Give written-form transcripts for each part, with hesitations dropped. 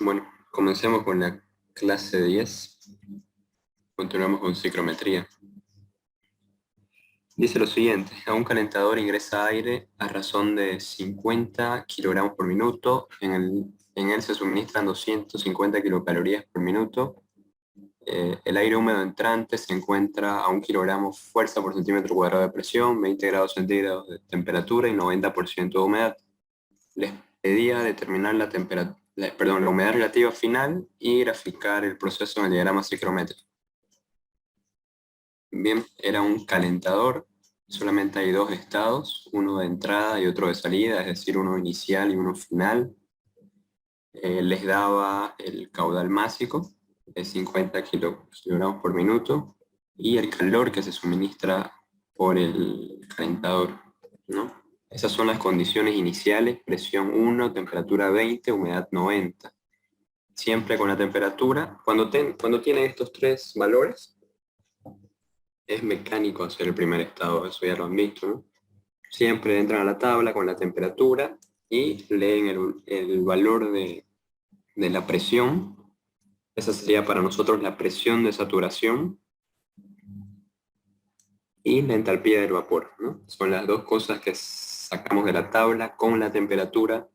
Bueno, comencemos con la clase 10. Continuamos con ciclometría. Dice lo siguiente: a un calentador ingresa aire a razón de 50 kilogramos por minuto. En él se suministran 250 kilocalorías por minuto. El aire húmedo entrante se encuentra a 1 kilogramo fuerza por centímetro cuadrado de presión, 20 grados centígrados de temperatura y 90% de humedad. Les pedía determinar la humedad relativa final y graficar el proceso en el diagrama ciclométrico. Bien, era un calentador, solamente hay dos estados, uno de entrada y otro de salida, es decir, uno inicial y uno final. Les daba el caudal másico de 50 kilogramos por minuto y el calor que se suministra por el calentador, ¿no? Esas son las condiciones iniciales: presión 1, temperatura 20, humedad 90. Siempre con la temperatura, cuando tiene estos tres valores, es mecánico hacer el primer estado, eso ya lo han visto, ¿no? Siempre entran a la tabla con la temperatura y leen el valor de la presión. Esa sería para nosotros la presión de saturación y la entalpía del vapor, ¿no? Son las dos cosas que sacamos de la tabla con la temperatura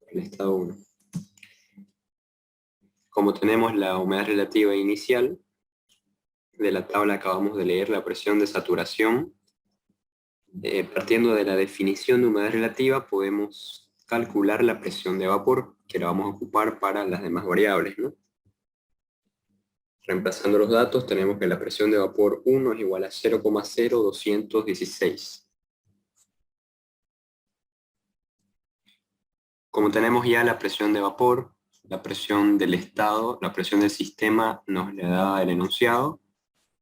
del estado 1. Como tenemos la humedad relativa inicial, de la tabla acabamos de leer la presión de saturación. Partiendo de la definición de humedad relativa, podemos calcular la presión de vapor, que la vamos a ocupar para las demás variables, ¿no? Reemplazando los datos, tenemos que la presión de vapor 1 es igual a 0,0216. Como tenemos ya la presión de vapor, la presión del estado, la presión del sistema nos la da el enunciado,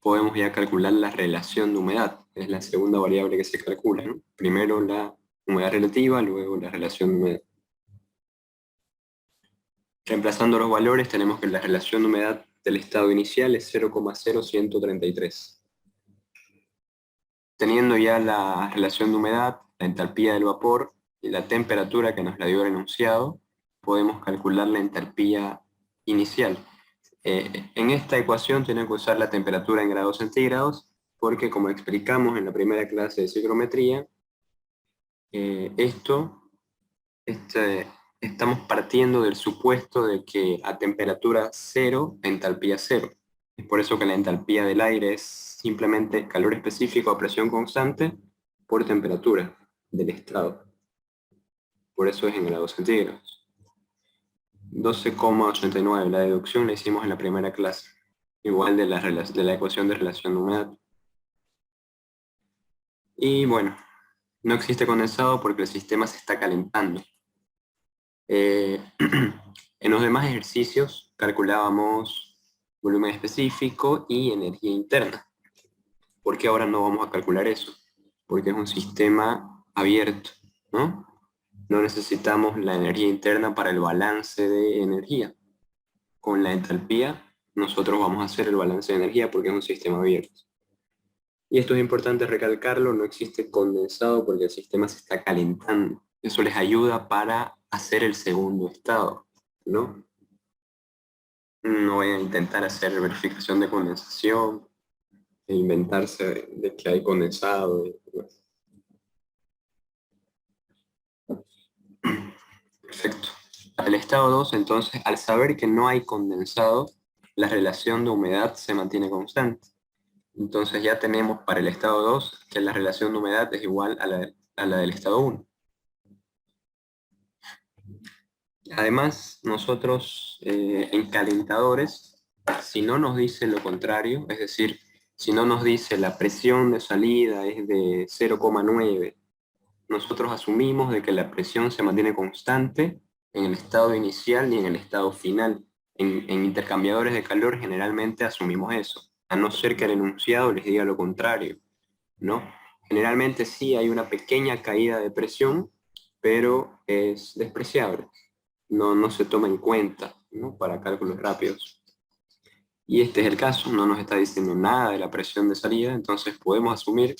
podemos ya calcular la relación de humedad. Es la segunda variable que se calcula, ¿no? Primero la humedad relativa, luego la relación de humedad. Reemplazando los valores, tenemos que la relación de humedad del estado inicial es 0,0133. Teniendo ya la relación de humedad, la entalpía del vapor y la temperatura que nos la dio el enunciado, podemos calcular la entalpía inicial. En esta ecuación tenemos que usar la temperatura en grados centígrados, porque como explicamos en la primera clase de ciclometría, estamos partiendo del supuesto de que a temperatura cero, entalpía cero. Es por eso que la entalpía del aire es simplemente calor específico a presión constante por temperatura del estado. Por eso es en grados centígrados. 12,89, la deducción la hicimos en la primera clase, igual de la ecuación de relación de humedad. Y bueno, no existe condensado porque el sistema se está calentando. En los demás ejercicios calculábamos volumen específico y energía interna. ¿Por qué ahora no vamos a calcular eso? Porque es un sistema abierto, ¿no? No necesitamos la energía interna para el balance de energía. Con la entalpía nosotros vamos a hacer el balance de energía porque es un sistema abierto. Y esto es importante recalcarlo, no existe condensado porque el sistema se está calentando. Eso les ayuda para hacer el segundo estado, ¿no? No voy a intentar hacer verificación de condensación e inventarse de que hay condensado. Perfecto. Para el estado 2, entonces, al saber que no hay condensado, la relación de humedad se mantiene constante. Entonces ya tenemos para el estado 2 que la relación de humedad es igual a la del estado 1. Además, nosotros en calentadores, si no nos dice lo contrario, es decir, si no nos dice la presión de salida es de 0,9, nosotros asumimos de que la presión se mantiene constante en el estado inicial y en el estado final. En intercambiadores de calor generalmente asumimos eso, a no ser que el enunciado les diga lo contrario, ¿no? Generalmente sí hay una pequeña caída de presión, pero es despreciable. No se toma en cuenta, ¿no? Para cálculos rápidos. Y este es el caso, no nos está diciendo nada de la presión de salida, entonces podemos asumir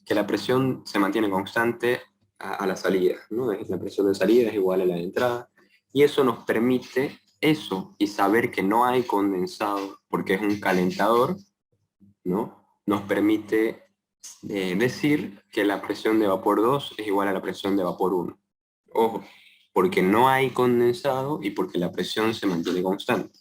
que la presión se mantiene constante a la salida, ¿no? La presión de salida es igual a la de entrada, Y eso nos permite, eso y saber que no hay condensado porque es un calentador, ¿no? Nos permite decir que la presión de vapor 2 es igual a la presión de vapor 1. Ojo, porque no hay condensado y porque la presión se mantiene constante.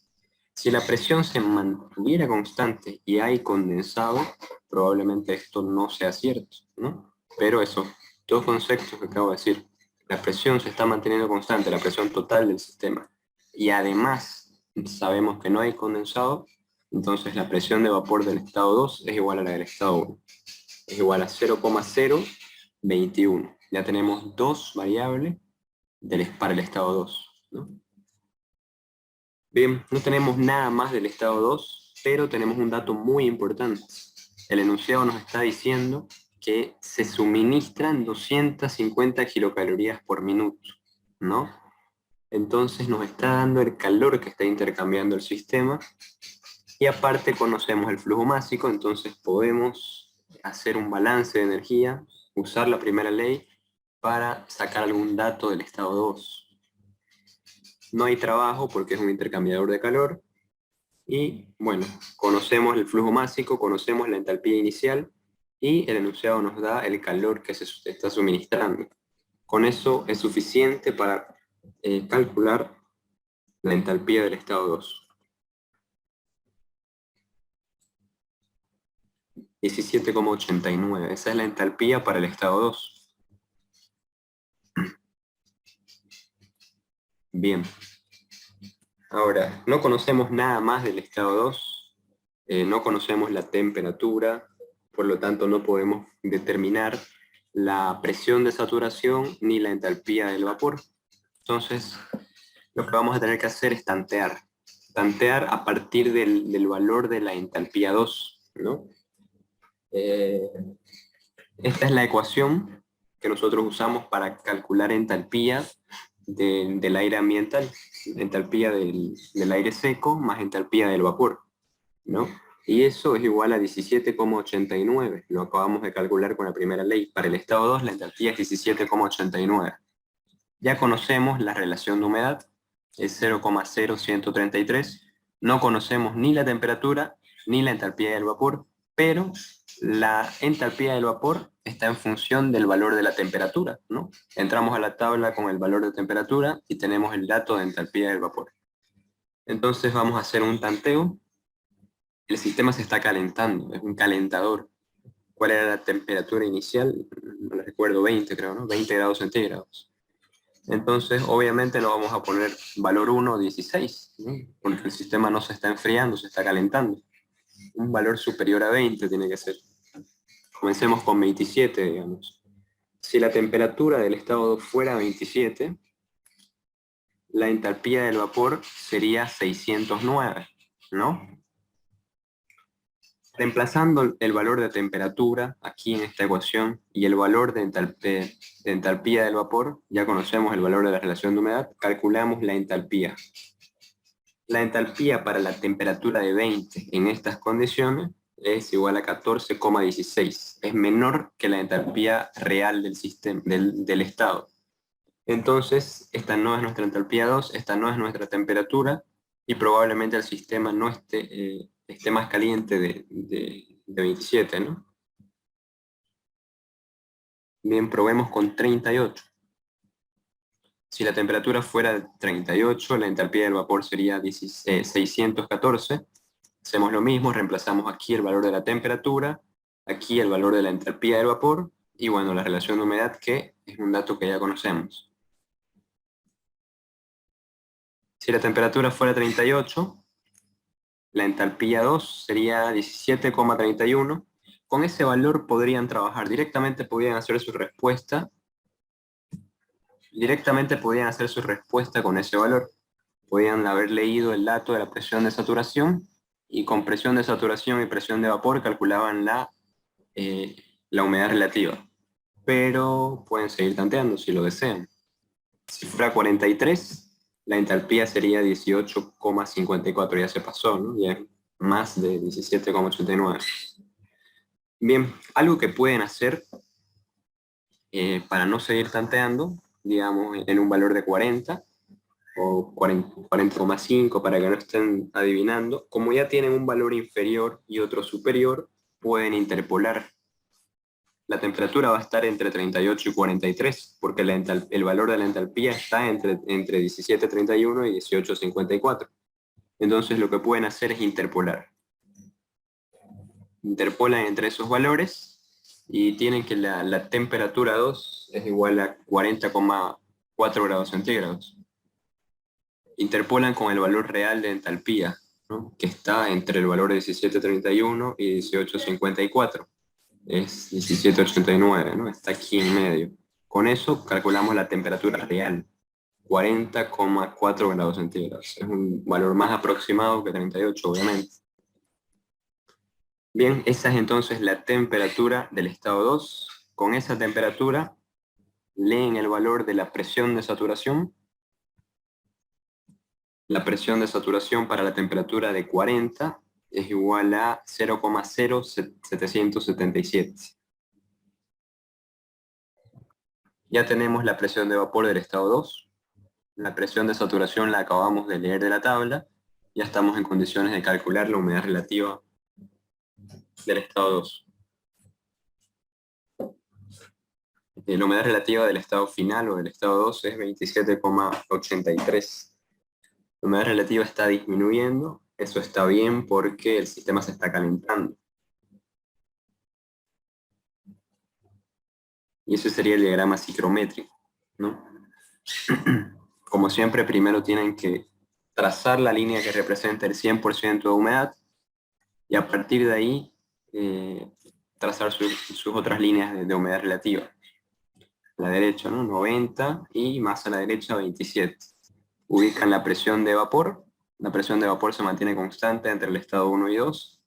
Si la presión se mantuviera constante y hay condensado, probablemente esto no sea cierto, ¿no? Pero esos dos conceptos que acabo de decir, la presión se está manteniendo constante, la presión total del sistema, y además sabemos que no hay condensado, entonces la presión de vapor del estado 2 es igual a la del estado 1. Es igual a 0,021. Ya tenemos dos variables para el estado 2, ¿no? Bien, no tenemos nada más del estado 2, pero tenemos un dato muy importante. El enunciado nos está diciendo que se suministran 250 kilocalorías por minuto, ¿no? Entonces nos está dando el calor que está intercambiando el sistema y aparte conocemos el flujo másico, entonces podemos hacer un balance de energía, usar la primera ley para sacar algún dato del estado 2. No hay trabajo porque es un intercambiador de calor. Y bueno, conocemos el flujo másico, conocemos la entalpía inicial y el enunciado nos da el calor que se está suministrando. Con eso es suficiente para calcular la entalpía del estado 2. 17,89. Esa es la entalpía para el estado 2. Bien. Ahora, no conocemos nada más del estado 2, no conocemos la temperatura, por lo tanto no podemos determinar la presión de saturación ni la entalpía del vapor. Entonces, lo que vamos a tener que hacer es tantear a partir del valor de la entalpía 2, ¿no? Eh, Esta es la ecuación que nosotros usamos para calcular entalpía del aire ambiental, entalpía del aire seco más entalpía del vapor, ¿no? Y eso es igual a 17,89, lo acabamos de calcular con la primera ley. Para el estado 2 la entalpía es 17,89. Ya conocemos la relación de humedad, es 0,0133. No conocemos ni la temperatura ni la entalpía del vapor, pero la entalpía del vapor está en función del valor de la temperatura, ¿no? Entramos a la tabla con el valor de temperatura y tenemos el dato de entalpía del vapor. Entonces vamos a hacer un tanteo. El sistema se está calentando, es un calentador. ¿Cuál era la temperatura inicial? No la recuerdo, 20 creo, ¿no? 20 grados centígrados. Entonces, obviamente no vamos a poner valor 1 o 16, ¿no? Porque el sistema no se está enfriando, se está calentando. Un valor superior a 20 tiene que ser. Comencemos con 27, digamos. Si la temperatura del estado fuera 27, la entalpía del vapor sería 609, ¿no? Reemplazando el valor de temperatura aquí en esta ecuación y el valor de entalpía del vapor, ya conocemos el valor de la relación de humedad, calculamos la entalpía. La entalpía para la temperatura de 20 en estas condiciones es igual a 14,16. Es menor que la entalpía real del sistema, del estado. Entonces, esta no es nuestra entalpía 2, esta no es nuestra temperatura, y probablemente el sistema no esté más caliente de 27, ¿no? Bien, probemos con 38. Si la temperatura fuera 38, la entalpía del vapor sería 614. Hacemos lo mismo, reemplazamos aquí el valor de la temperatura, aquí el valor de la entalpía del vapor, y bueno, la relación de humedad, que es un dato que ya conocemos. Si la temperatura fuera 38, la entalpía 2 sería 17,31. Con ese valor podrían trabajar, podrían hacer su respuesta con ese valor. Podían haber leído el dato de la presión de saturación y con presión de saturación y presión de vapor calculaban la humedad relativa. Pero pueden seguir tanteando si lo desean. Si fuera 43, la entalpía sería 18,54, ya se pasó, ¿no? Ya es más de 17,89. Bien, algo que pueden hacer para no seguir tanteando, digamos, en un valor de 40, o 40,5 para que no estén adivinando. Como ya tienen un valor inferior y otro superior, pueden interpolar. La temperatura va a estar entre 38 y 43, porque el valor de la entalpía está entre 17,31 y 18,54. Entonces lo que pueden hacer es interpolar. Interpolan entre esos valores y tienen que la temperatura 2 es igual a 40,4 grados centígrados. Interpolan con el valor real de entalpía, ¿no? Que está entre el valor de 17,31 y 18,54. Es 17,89, ¿no? Está aquí en medio. Con eso calculamos la temperatura real, 40,4 grados centígrados. Es un valor más aproximado que 38, obviamente. Bien, esa es entonces la temperatura del estado 2. Con esa temperatura, leen el valor de la presión de saturación. La presión de saturación para la temperatura de 40 es igual a 0,0777. Ya tenemos la presión de vapor del estado 2. La presión de saturación la acabamos de leer de la tabla. Ya estamos en condiciones de calcular la humedad relativa del estado 2. La humedad relativa del estado final o del estado 2 es 27,83. La humedad relativa está disminuyendo. Eso está bien porque el sistema se está calentando. Y ese sería el diagrama ciclométrico, ¿no? Como siempre, primero tienen que trazar la línea que representa el 100% de humedad y a partir de ahí trazar sus otras líneas de humedad relativa. A la derecha, ¿no? 90 y más a la derecha 27. Ubican la presión de vapor. La presión de vapor se mantiene constante entre el estado 1 y 2.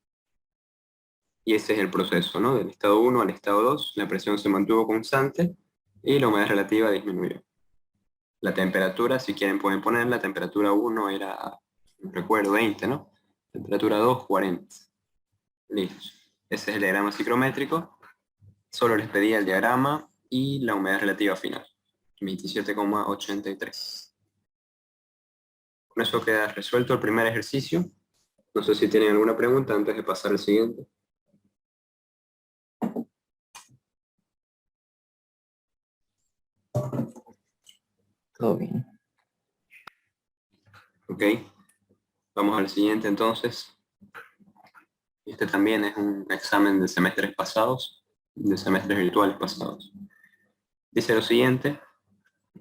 Y ese es el proceso, ¿no? Del estado 1 al estado 2, la presión se mantuvo constante y la humedad relativa disminuyó. La temperatura, si quieren pueden poner, la temperatura 1 era, no recuerdo, 20, ¿no? Temperatura 2, 40. Listo. Ese es el diagrama ciclométrico. Solo les pedía el diagrama y la humedad relativa final, 27,83. Con eso queda resuelto el primer ejercicio. No sé si tienen alguna pregunta antes de pasar al siguiente. Todo bien. Ok. Vamos al siguiente entonces. Este también es un examen de semestres pasados, de semestres virtuales pasados. Dice lo siguiente: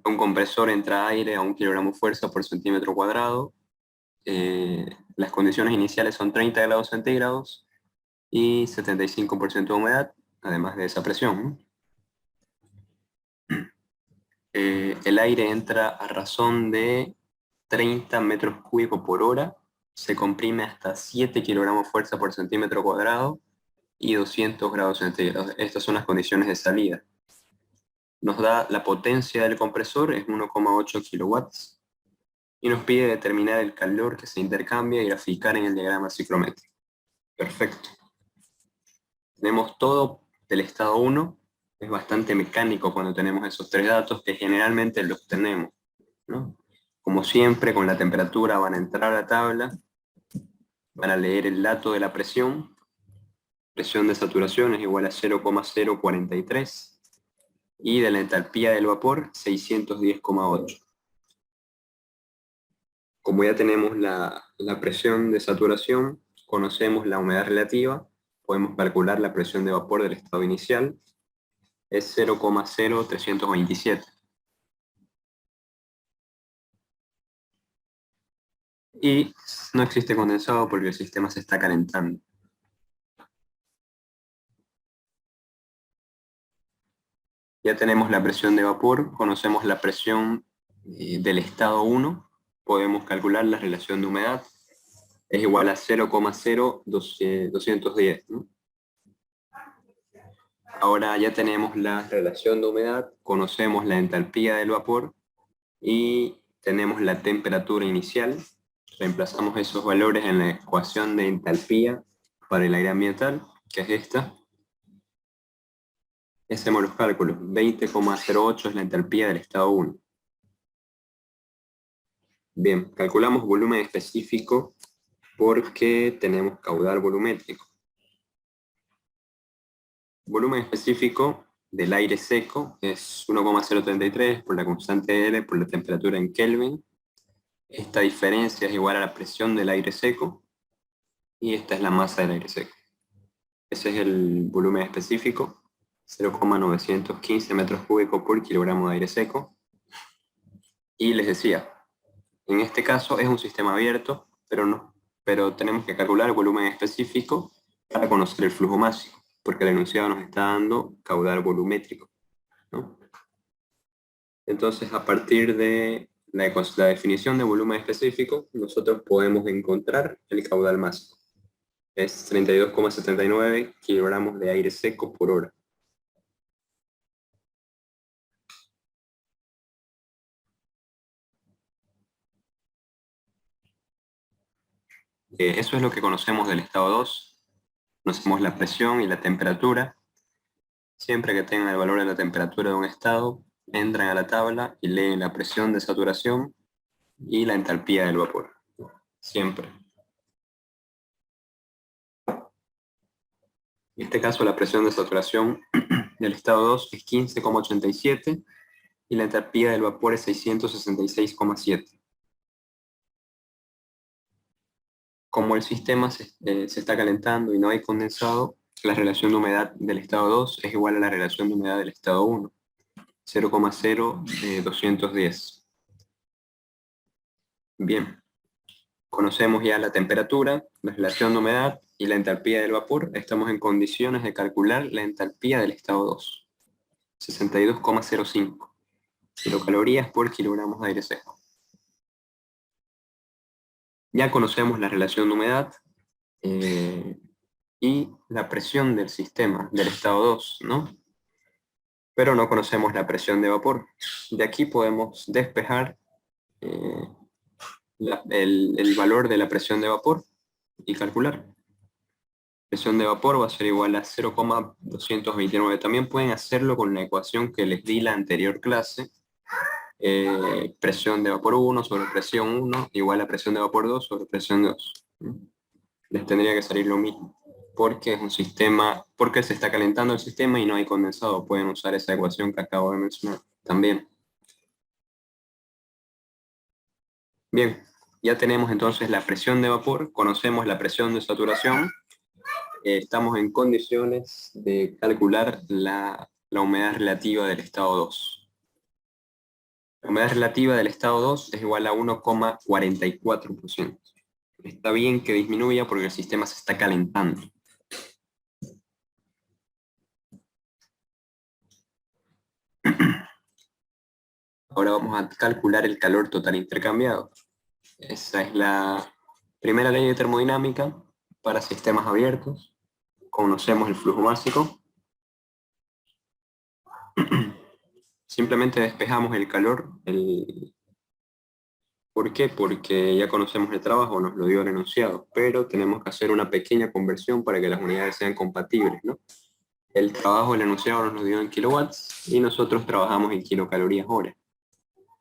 un compresor entra aire a 1 kilogramo fuerza por centímetro cuadrado. Las condiciones iniciales son 30 grados centígrados y 75% de humedad, además de esa presión. El aire entra a razón de 30 metros cúbicos por hora, se comprime hasta 7 kilogramos fuerza por centímetro cuadrado y 200 grados centígrados. Estas son las condiciones de salida. Nos da la potencia del compresor, es 1,8 kilowatts, y nos pide determinar el calor que se intercambia y graficar en el diagrama ciclométrico. Perfecto. Tenemos todo del estado 1, es bastante mecánico cuando tenemos esos tres datos que generalmente los tenemos, ¿no? Como siempre, con la temperatura van a entrar a la tabla, van a leer el dato de la presión. Presión de saturación es igual a 0,043 y de la entalpía del vapor 610,8. Como ya tenemos la presión de saturación, conocemos la humedad relativa, podemos calcular la presión de vapor del estado inicial, es 0,0327. Y no existe condensado porque el sistema se está calentando. Ya tenemos la presión de vapor, conocemos la presión del estado 1, podemos calcular la relación de humedad, es igual a 0,0210, ¿no? Ahora ya tenemos la relación de humedad, conocemos la entalpía del vapor y tenemos la temperatura inicial. Reemplazamos esos valores en la ecuación de entalpía para el aire ambiental, que es esta. Y hacemos los cálculos. 20,08 es la entalpía del estado 1. Bien, calculamos volumen específico porque tenemos caudal volumétrico. Volumen específico del aire seco es 1,033 por la constante L por la temperatura en Kelvin. Esta diferencia es igual a la presión del aire seco y esta es la masa del aire seco. Ese es el volumen específico, 0,915 metros cúbicos por kilogramo de aire seco. Y les decía, en este caso es un sistema abierto, pero tenemos que calcular el volumen específico para conocer el flujo másico, porque el enunciado nos está dando caudal volumétrico, ¿no? Entonces, a partir de la definición de volumen específico, nosotros podemos encontrar el caudal másico. Es 32,79 kilogramos de aire seco por hora. Eso es lo que conocemos del estado 2. Conocemos la presión y la temperatura. Siempre que tengan el valor de la temperatura de un estado, entran a la tabla y leen la presión de saturación y la entalpía del vapor. Siempre. En este caso, la presión de saturación del estado 2 es 15,87 y la entalpía del vapor es 666,7. Como el sistema se está calentando y no hay condensado, la relación de humedad del estado 2 es igual a la relación de humedad del estado 1, 0,0210. Bien, conocemos ya la temperatura, la relación de humedad y la entalpía del vapor. Estamos en condiciones de calcular la entalpía del estado 2, 62,05 kilocalorías por kilogramos de aire seco. Ya conocemos la relación de humedad y la presión del sistema, del estado 2, ¿no? Pero no conocemos la presión de vapor. De aquí podemos despejar el valor de la presión de vapor y calcular. Presión de vapor va a ser igual a 0,229. También pueden hacerlo con la ecuación que les di la anterior clase. Presión de vapor 1 sobre presión 1 igual a presión de vapor 2 sobre presión 2. Les tendría que salir lo mismo, porque es un sistema, porque se está calentando el sistema y no hay condensado. Pueden usar esa ecuación que acabo de mencionar también. Bien, ya tenemos entonces la presión de vapor, conocemos la presión de saturación, estamos en condiciones de calcular la humedad relativa del estado 2. La humedad relativa del estado 2 es igual a 1,44%. Está bien que disminuya porque el sistema se está calentando. Ahora vamos a calcular el calor total intercambiado. Esa es la primera ley de termodinámica para sistemas abiertos. Conocemos el flujo másico. Simplemente despejamos el calor. ¿Por qué? Porque ya conocemos el trabajo, nos lo dio el enunciado, pero tenemos que hacer una pequeña conversión para que las unidades sean compatibles, ¿no? El trabajo del enunciado nos lo dio en kilowatts y nosotros trabajamos en kilocalorías hora.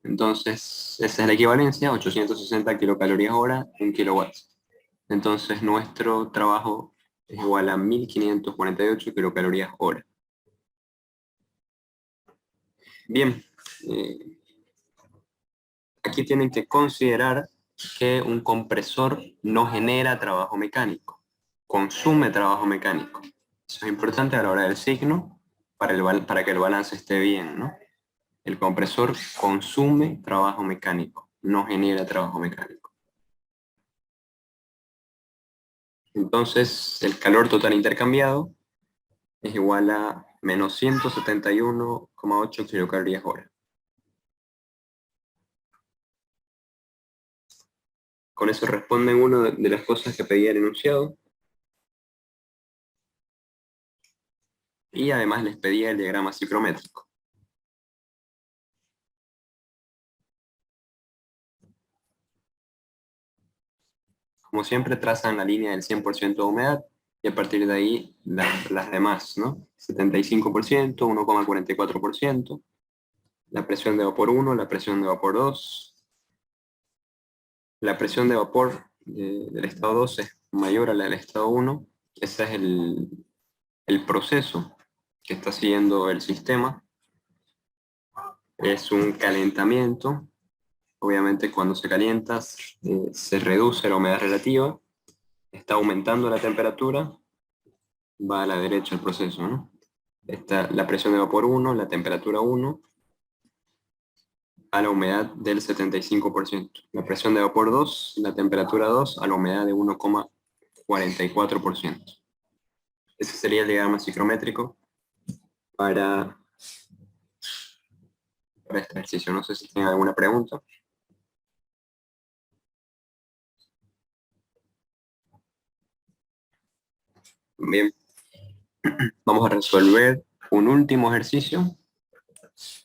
Entonces, esa es la equivalencia, 860 kilocalorías hora en kilowatts. Entonces, nuestro trabajo es igual a 1548 kilocalorías hora. Bien, aquí tienen que considerar que un compresor no genera trabajo mecánico, consume trabajo mecánico. Eso es importante a la hora del signo para que el balance esté bien, ¿no? El compresor consume trabajo mecánico, no genera trabajo mecánico. Entonces, el calor total intercambiado es igual a menos 171,8 kilocalorías hora. Con eso responden una de las cosas que pedía el enunciado. Y además les pedía el diagrama ciclométrico. Como siempre, trazan la línea del 100% de humedad y a partir de ahí las demás, ¿no? 75%, 1,44%, la presión de vapor 1, la presión de vapor 2, la presión de vapor del estado 2 es mayor a la del estado 1. Ese es el proceso que está siguiendo el sistema. Es un calentamiento. Obviamente cuando se calienta se reduce la humedad relativa, está aumentando la temperatura, va a la derecha el proceso, ¿no? Está la presión de vapor 1, la temperatura 1, a la humedad del 75%. La presión de vapor 2, la temperatura 2, a la humedad de 1,44%. Ese sería el diagrama ciclométrico para este ejercicio. No sé si tienen alguna pregunta. Bien, vamos a resolver un último ejercicio.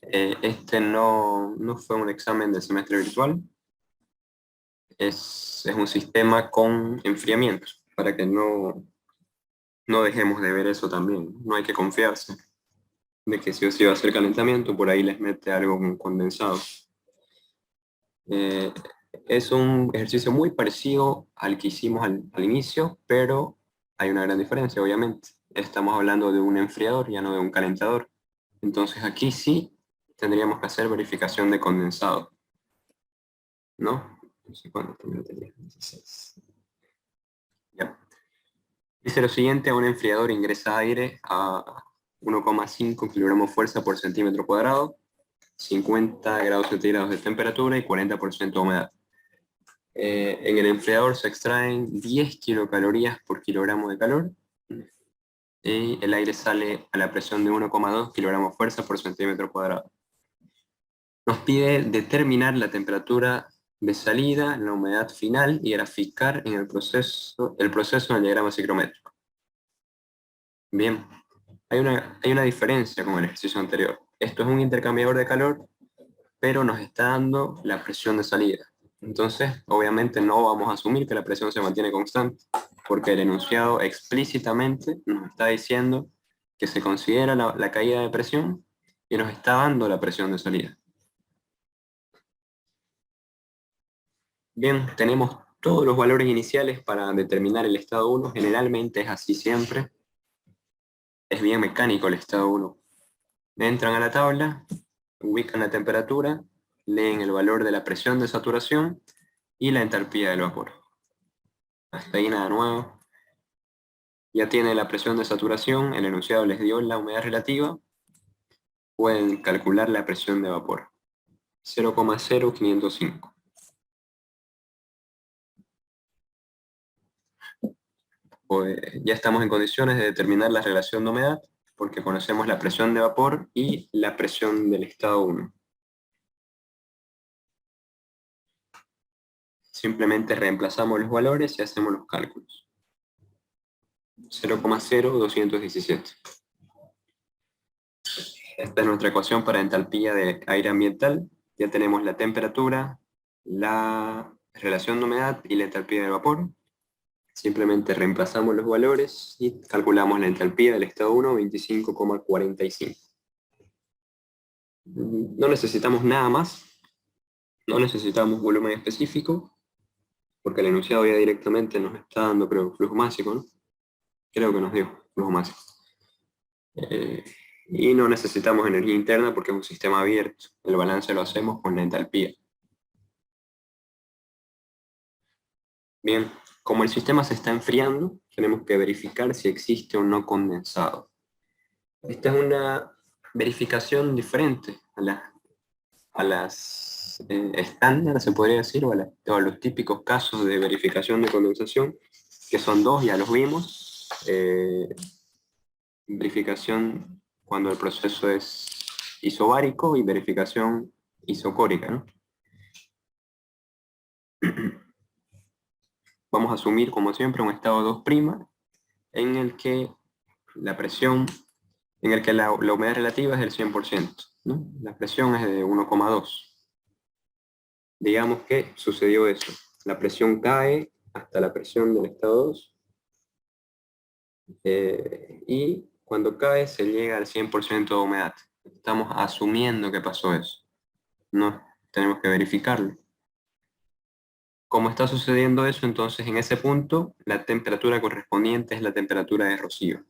Este no fue un examen de semestre virtual. Es un sistema con enfriamiento, para que no dejemos de ver eso también. No hay que confiarse de que sí o sí va a ser calentamiento, por ahí les mete algo con condensado. Es un ejercicio muy parecido al que hicimos al inicio, pero hay una gran diferencia, obviamente. Estamos hablando de un enfriador, ya no de un calentador. Entonces aquí sí tendríamos que hacer verificación de condensado, ¿no? No sé cuándo también lo tenía, 16. Ya. Dice lo siguiente: a un enfriador ingresa aire a 1,5 kilogramos fuerza por centímetro cuadrado, 50 grados centígrados de temperatura y 40% de humedad. En el enfriador se extraen 10 kilocalorías por kilogramo de calor y el aire sale a la presión de 1,2 kilogramos fuerza por centímetro cuadrado. Nos pide determinar la temperatura de salida, la humedad final y graficar en el proceso en el diagrama ciclométrico. Bien, hay una diferencia con el ejercicio anterior. Esto es un intercambiador de calor, pero nos está dando la presión de salida. Entonces, obviamente no vamos a asumir que la presión se mantiene constante, porque el enunciado explícitamente nos está diciendo que se considera la caída de presión y nos está dando la presión de salida. Bien, tenemos todos los valores iniciales para determinar el estado 1, generalmente es así siempre. Es bien mecánico el estado 1. Entran a la tabla, ubican la temperatura, leen el valor de la presión de saturación y la entalpía del vapor. Hasta ahí nada nuevo. Ya tiene la presión de saturación, el enunciado les dio la humedad relativa. Pueden calcular la presión de vapor: 0,0505. Pues ya estamos en condiciones de determinar la relación de humedad, porque conocemos la presión de vapor y la presión del estado 1. Simplemente reemplazamos los valores y hacemos los cálculos. 0,0217. Esta es nuestra ecuación para entalpía de aire ambiental. Ya tenemos la temperatura, la relación de humedad y la entalpía del vapor. Simplemente reemplazamos los valores y calculamos la entalpía del estado 1, 25,45. No necesitamos nada más. No necesitamos volumen específico, porque el enunciado ya directamente nos está dando, creo, flujo másico, ¿no? Creo que nos dio flujo másico. Y no necesitamos energía interna porque es un sistema abierto. El balance lo hacemos con la entalpía. Bien, como el sistema se está enfriando, tenemos que verificar si existe o no condensado. Esta es una verificación diferente a las estándar, se podría decir, o a los típicos casos de verificación de condensación, que son dos, ya los vimos. Verificación cuando el proceso es isobárico y verificación isocórica, ¿no? Vamos a asumir, como siempre, un estado 2' en el que la presión, en el que la humedad relativa es del 100%, ¿no? La presión es de 1,2. Digamos que sucedió eso. La presión cae hasta la presión del estado 2, y cuando cae se llega al 100% de humedad. Estamos asumiendo que pasó eso. No tenemos que verificarlo. Como está sucediendo eso, entonces en ese punto la temperatura correspondiente es la temperatura de rocío.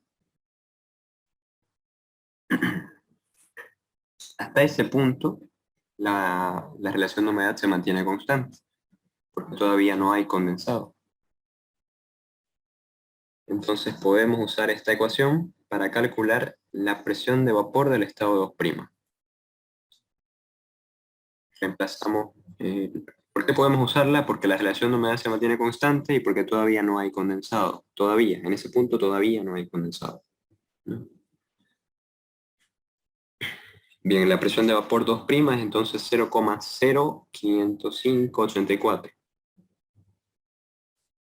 Hasta ese punto la relación de humedad se mantiene constante, porque todavía no hay condensado. Entonces podemos usar esta ecuación para calcular la presión de vapor del estado 2'. Reemplazamos, ¿por qué podemos usarla? Porque la relación de humedad se mantiene constante y porque todavía no hay condensado. Todavía, en ese punto todavía no hay condensado, ¿no? Bien, la presión de vapor 2' es entonces 0,0584.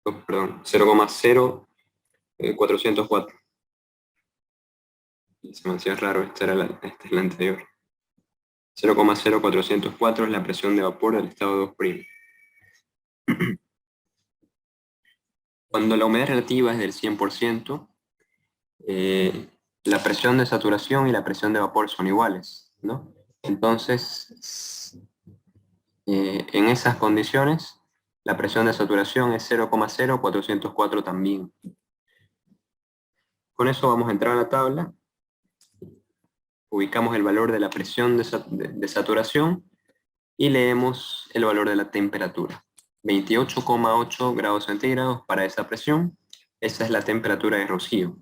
Oh, perdón, 0,0404. Se me hacía raro, esta es la anterior. 0,0404 es la presión de vapor del estado 2'. Cuando la humedad relativa es del 100%, la presión de saturación y la presión de vapor son iguales, ¿no? Entonces, en esas condiciones, la presión de saturación es 0,0404 también. Con eso vamos a entrar a la tabla, ubicamos el valor de la presión de saturación y leemos el valor de la temperatura. 28,8 grados centígrados para esa presión. Esa es la temperatura de rocío.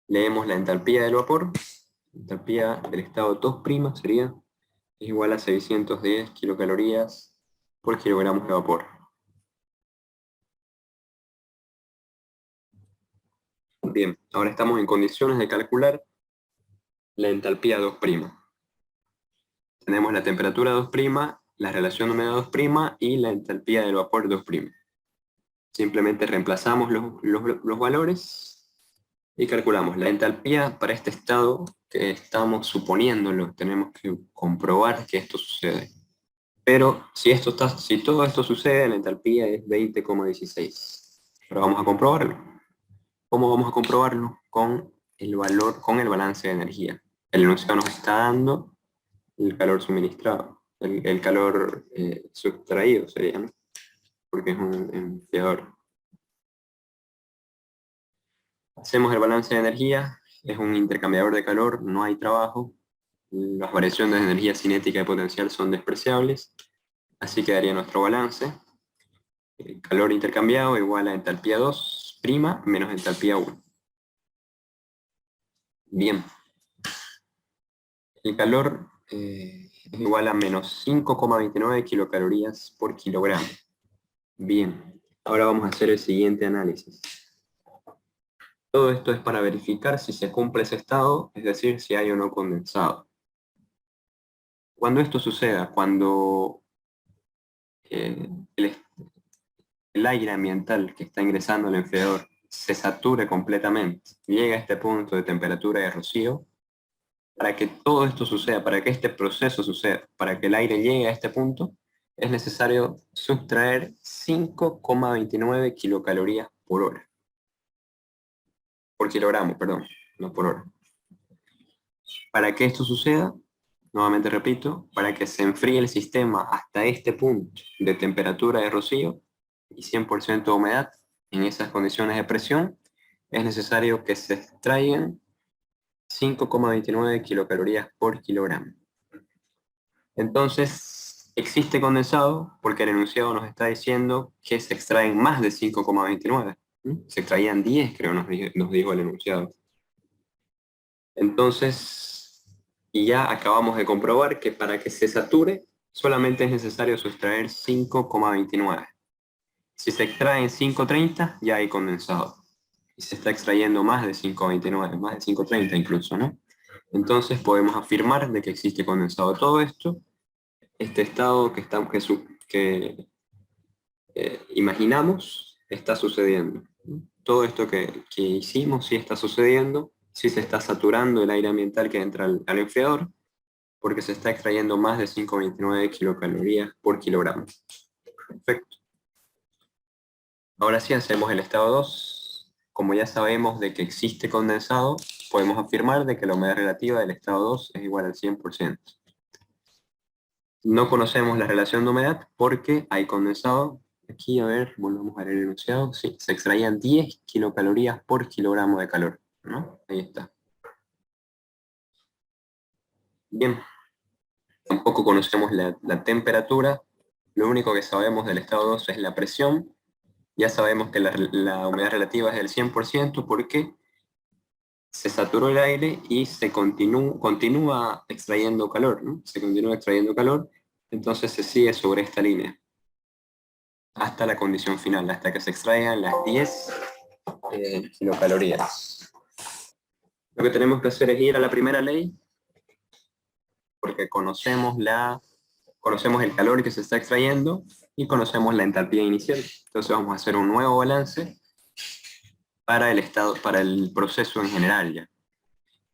Leemos la entalpía del vapor. La entalpía del estado 2' sería igual a 610 kilocalorías por kilogramo de vapor. Bien, ahora estamos en condiciones de calcular la entalpía 2'. Tenemos la temperatura 2', la relación de humedad 2' y la entalpía del vapor 2'. Simplemente reemplazamos los valores y calculamos la entalpía para este estado que estamos suponiéndolo. Tenemos que comprobar que esto sucede. Pero si todo esto sucede, la entalpía es 20,16. Pero vamos a comprobarlo. ¿Cómo vamos a comprobarlo? Con el balance de energía. El enunciado nos está dando el calor suministrado, el calor sustraído sería, ¿no? Porque es un enfriador. Hacemos el balance de energía, es un intercambiador de calor, no hay trabajo, las variaciones de energía cinética y potencial son despreciables, así quedaría nuestro balance. El calor intercambiado igual a entalpía 2' menos entalpía 1. Bien, el calor es igual a menos 5,29 kilocalorías por kilogramo. Bien, ahora vamos a hacer el siguiente análisis. Todo esto es para verificar si se cumple ese estado, es decir, si hay o no condensado. Cuando esto suceda, cuando eh, el, el aire ambiental que está ingresando al enfriador se sature completamente, llega a este punto de temperatura de rocío, para que todo esto suceda, para que este proceso suceda, para que el aire llegue a este punto, es necesario sustraer 5,29 kilocalorías por hora. Por kilogramo, perdón, no por hora. Para que esto suceda, nuevamente repito, para que se enfríe el sistema hasta este punto de temperatura de rocío y 100% de humedad, en esas condiciones de presión, es necesario que se extraigan 5,29 kilocalorías por kilogramo. Entonces, existe condensado porque el enunciado nos está diciendo que se extraen más de 5,29. Se extraían 10, creo, nos dijo el enunciado. Entonces, y ya acabamos de comprobar que para que se sature, solamente es necesario sustraer 5,29. Si se extraen 5,30, ya hay condensado. Y se está extrayendo más de 5,29, más de 5,30 incluso, ¿no? Entonces podemos afirmar de que existe condensado. Todo esto, este estado que imaginamos, está sucediendo. Todo esto que hicimos sí está sucediendo, sí se está saturando el aire ambiental que entra al enfriador, porque se está extrayendo más de 5,29 kilocalorías por kilogramo. Perfecto. Ahora sí hacemos el estado 2. Como ya sabemos de que existe condensado, podemos afirmar de que la humedad relativa del estado 2 es igual al 100%. No conocemos la relación de humedad porque hay condensado. Aquí, a ver, volvamos a ver el enunciado. Sí, se extraían 10 kilocalorías por kilogramo de calor, ¿no? Ahí está. Bien, tampoco conocemos la temperatura. Lo único que sabemos del estado 2 es la presión. Ya sabemos que la humedad relativa es del 100% porque se saturó el aire y se continúa extrayendo calor, ¿no? Se continúa extrayendo calor, entonces se sigue sobre esta línea hasta la condición final, hasta que se extraigan las 10 kilocalorías. Lo que tenemos que hacer es ir a la primera ley, porque conocemos el calor que se está extrayendo y conocemos la entalpía inicial. Entonces vamos a hacer un nuevo balance para el proceso en general ya.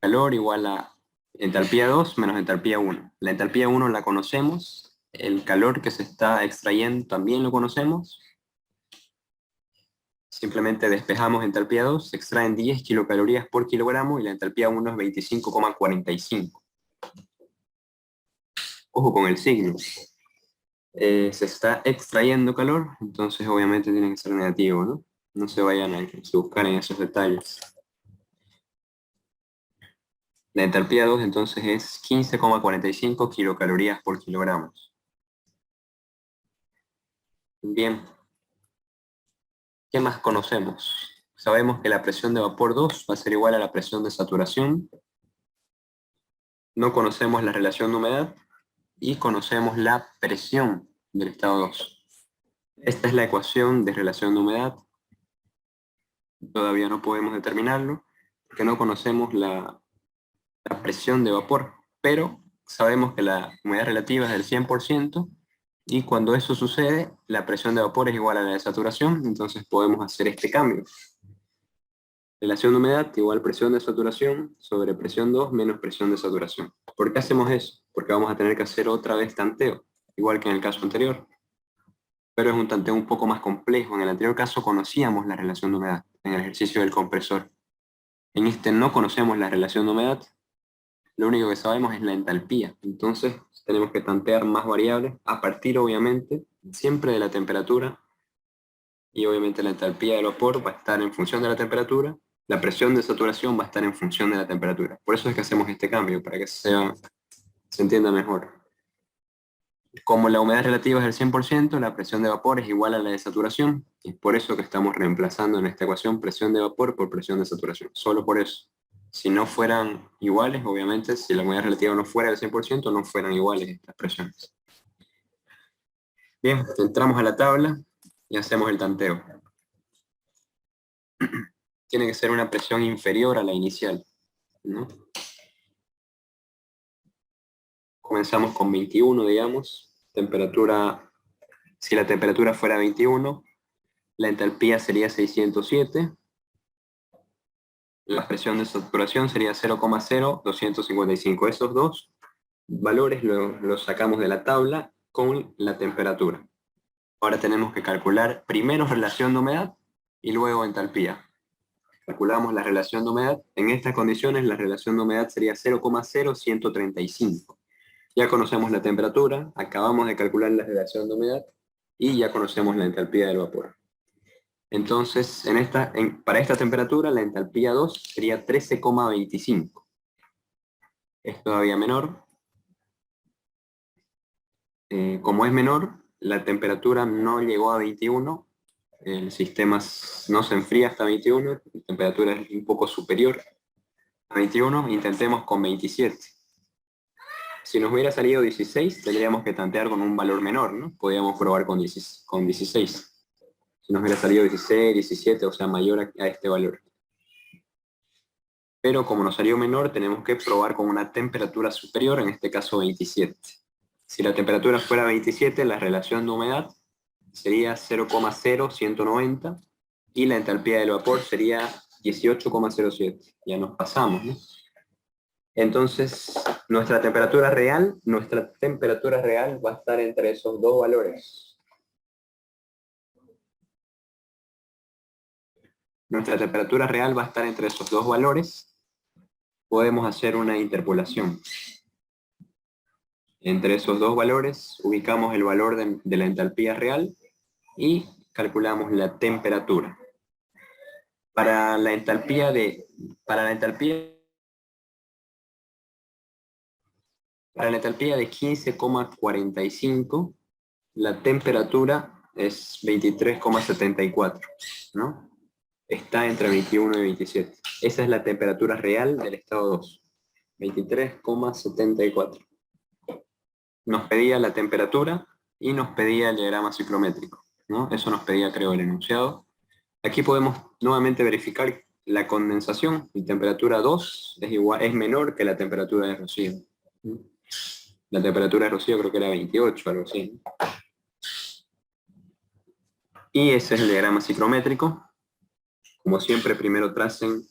Calor igual a entalpía 2 menos entalpía 1. La entalpía 1 la conocemos, el calor que se está extrayendo también lo conocemos. Simplemente despejamos entalpía 2, se extraen 10 kilocalorías por kilogramo y la entalpía 1 es 25,45. Ojo con el signo. Se está extrayendo calor, entonces obviamente tiene que ser negativo, ¿no? No se vayan a buscar en esos detalles. La entalpía 2 entonces es 15,45 kilocalorías por kilogramo. Bien, ¿qué más conocemos? Sabemos que la presión de vapor 2 va a ser igual a la presión de saturación. No conocemos la relación de humedad y conocemos la presión del estado 2. Esta es la ecuación de relación de humedad. Todavía no podemos determinarlo porque no conocemos la presión de vapor, pero sabemos que la humedad relativa es del 100% y cuando eso sucede, la presión de vapor es igual a la de saturación, entonces podemos hacer este cambio. Relación de humedad igual presión de saturación sobre presión 2 menos presión de saturación. ¿Por qué hacemos eso? Porque vamos a tener que hacer otra vez tanteo, igual que en el caso anterior. Pero es un tanteo un poco más complejo. En el anterior caso conocíamos la relación de humedad, en el ejercicio del compresor. En este no conocemos la relación de humedad, lo único que sabemos es la entalpía. Entonces tenemos que tantear más variables, a partir obviamente siempre de la temperatura, y obviamente la entalpía del vapor va a estar en función de la temperatura, la presión de saturación va a estar en función de la temperatura. Por eso es que hacemos este cambio, para que se entienda mejor. Como la humedad relativa es del 100%, la presión de vapor es igual a la de saturación, y es por eso que estamos reemplazando en esta ecuación presión de vapor por presión de saturación, solo por eso. Si no fueran iguales, obviamente, si la humedad relativa no fuera del 100%, no fueran iguales estas presiones. Bien, entramos a la tabla y hacemos el tanteo. Tiene que ser una presión inferior a la inicial, ¿no? Comenzamos con 21, digamos. Temperatura, si la temperatura fuera 21, la entalpía sería 607. La presión de saturación sería 0,0255. Esos dos valores los sacamos de la tabla con la temperatura. Ahora tenemos que calcular primero relación de humedad y luego entalpía. Calculamos la relación de humedad. En estas condiciones la relación de humedad sería 0,0135. Ya conocemos la temperatura, acabamos de calcular la relación de humedad y ya conocemos la entalpía del vapor. Entonces, para esta temperatura, la entalpía 2 sería 13,25. Es todavía menor. Como es menor, la temperatura no llegó a 21, el sistema no se enfría hasta 21, la temperatura es un poco superior a 21, intentemos con 27. Si nos hubiera salido 16, tendríamos que tantear con un valor menor, ¿no? Podríamos probar con 16. Si nos hubiera salido 16, 17, o sea, mayor a este valor. Pero como nos salió menor, tenemos que probar con una temperatura superior, en este caso 27. Si la temperatura fuera 27, la relación de humedad sería 0,0190 y la entalpía del vapor sería 18,07. Ya nos pasamos, ¿no? Entonces, nuestra temperatura real va a estar entre esos dos valores. Nuestra temperatura real va a estar entre esos dos valores. Podemos hacer una interpolación. Entre esos dos valores ubicamos el valor de la entalpía real y calculamos la temperatura. Para la entalpía de 15,45, la temperatura es 23,74, ¿no? Está entre 21 y 27. Esa es la temperatura real del estado 2, 23,74. Nos pedía la temperatura y nos pedía el diagrama ciclométrico, ¿no? Eso nos pedía, creo, el enunciado. Aquí podemos nuevamente verificar la condensación. La temperatura 2 es menor que la temperatura de rocío. La temperatura de rocío creo que era 28, algo así. Y ese es el diagrama ciclométrico. Como siempre, primero tracen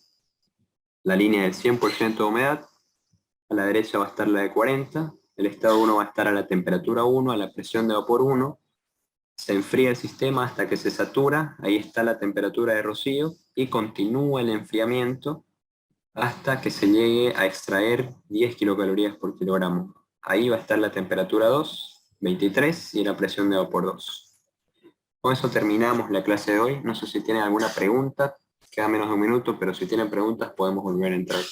la línea del 100% de humedad. A la derecha va a estar la de 40. El estado 1 va a estar a la temperatura 1, a la presión de vapor 1. Se enfría el sistema hasta que se satura. Ahí está la temperatura de rocío. Y continúa el enfriamiento hasta que se llegue a extraer 10 kilocalorías por kilogramo. Ahí va a estar la temperatura 2, 23, y la presión de vapor 2. Con eso terminamos la clase de hoy. No sé si tienen alguna pregunta. Queda menos de un minuto, pero si tienen preguntas podemos volver a entrar.